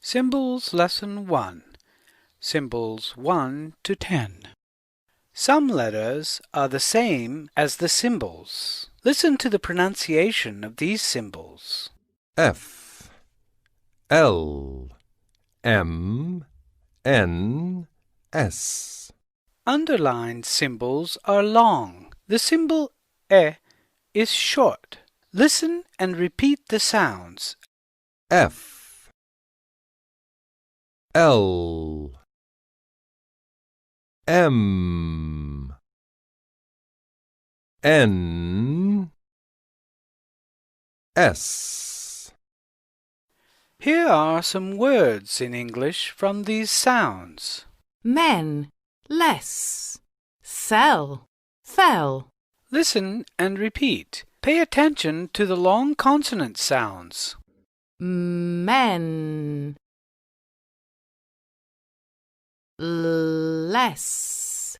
Symbols Lesson 1. Symbols 1 to 10. Some letters are the same as the symbols. Listen to the pronunciation of these symbols. F L M N S. Underlined symbols are long. The symbol E is short. Listen and repeat the sounds. F L M N S. Here are some words in English from these sounds. Men, less, sell, fell. Listen and repeat. Pay attention to the long consonant sounds. Men, less,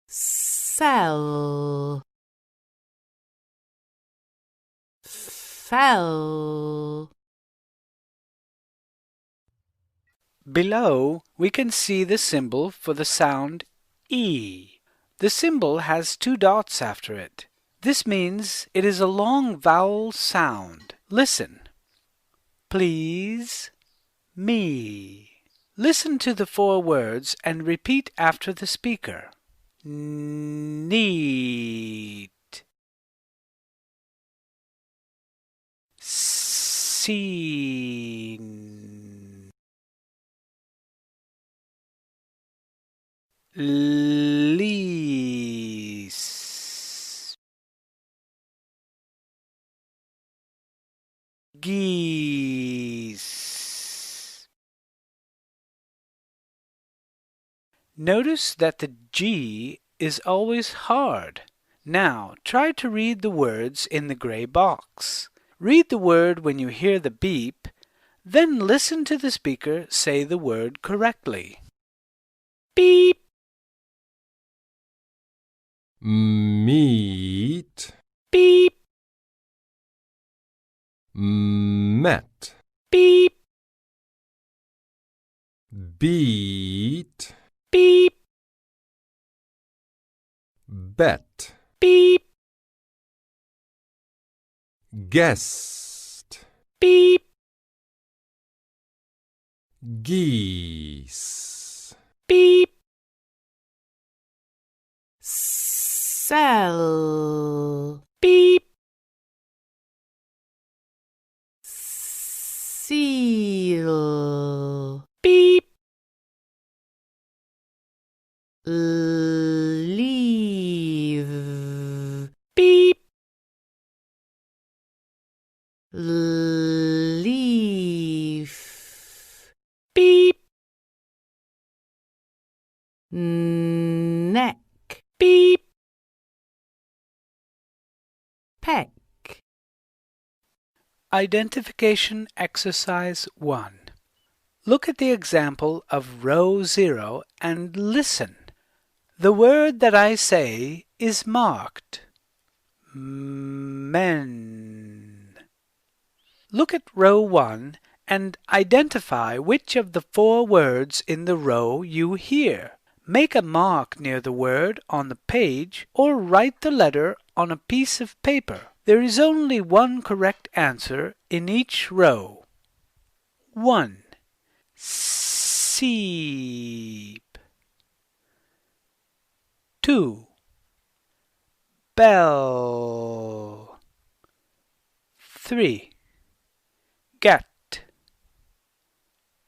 sell, fell. Below, we can see the symbol for the sound E. The symbol has two dots after it. This means it is a long vowel sound. Listen. Please, me. Listen to the four words and repeat after the speaker. Neat. Seen. Lease. Geese. Notice that the G is always hard. Now try to read the words in the gray box. Read the word when you hear the beep, then listen to the speaker say the word correctly. Beep. Meet. Beep. Met. Beep. Beat. Beep. Bet. Beep. Guest. Beep. Geese. Beep. Sell, Beep. seal, Beep. leave, Beep. leaf, Beep. neck, Beep. peck. Identification Exercise 1. Look at the example of row 0 and listen. The word that I say is marked. Men. Look at row 1 and identify which of the four words in the row you hear. Make a mark near the word on the page or write the letter on a piece of paper. There is only one correct answer in each row. 1. Seep. 2. Bell. 3. Get.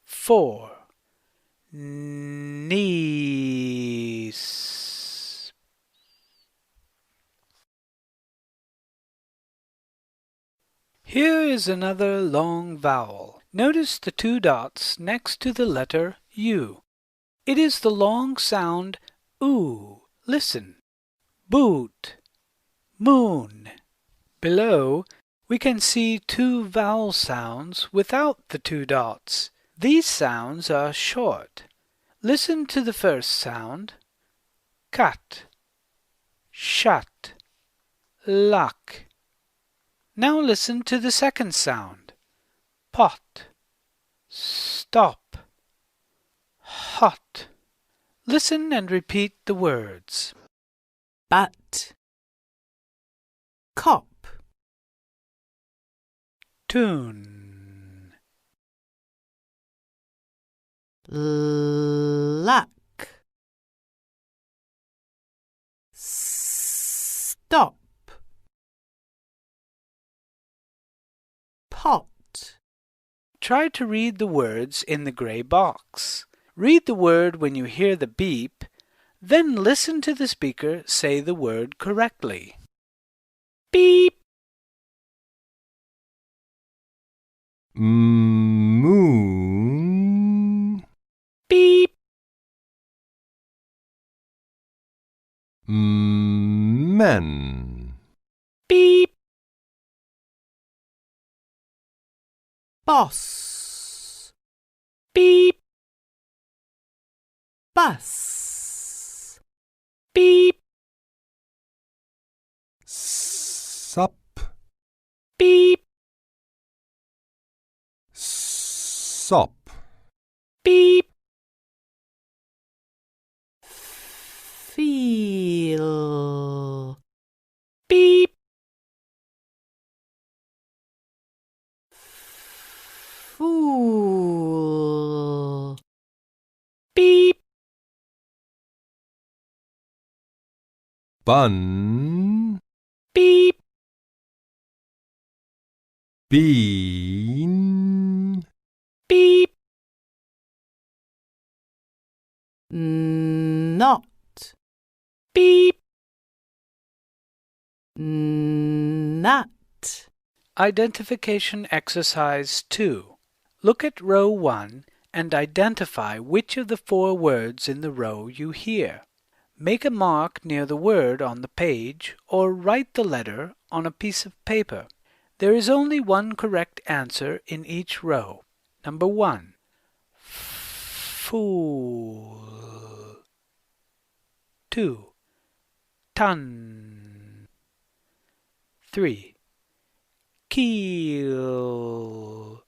4. Niece. Here is another long vowel. Notice the two dots next to the letter U. It is the long sound oo. Listen. Boot. Moon. Below, we can see two vowel sounds without the two dots. These sounds are short. Listen to the first sound. Cut. Shut. Luck. Now listen to the second sound. pot, stop, hot. Listen and repeat the words. But, cop, Tune, luck, stop, pot, Try to read the words in the gray box. Read the word when you hear the beep, then listen to the speaker say the word correctly. Beep, moon, beep, men, beep, boss, beep, bus, beep, sup, beep, sop, beep, feel, beep, fool, beep, bun, beep, bean, beep, not, beep. nut, Identification exercise 2. Look at row 1 and identify which of the 4 words in the row you hear. Make a mark near the word on the page or write the letter on a piece of paper. There is only one correct answer in each row. Number 1. Fool. 2. Ton. 3. Keel.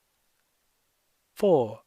4.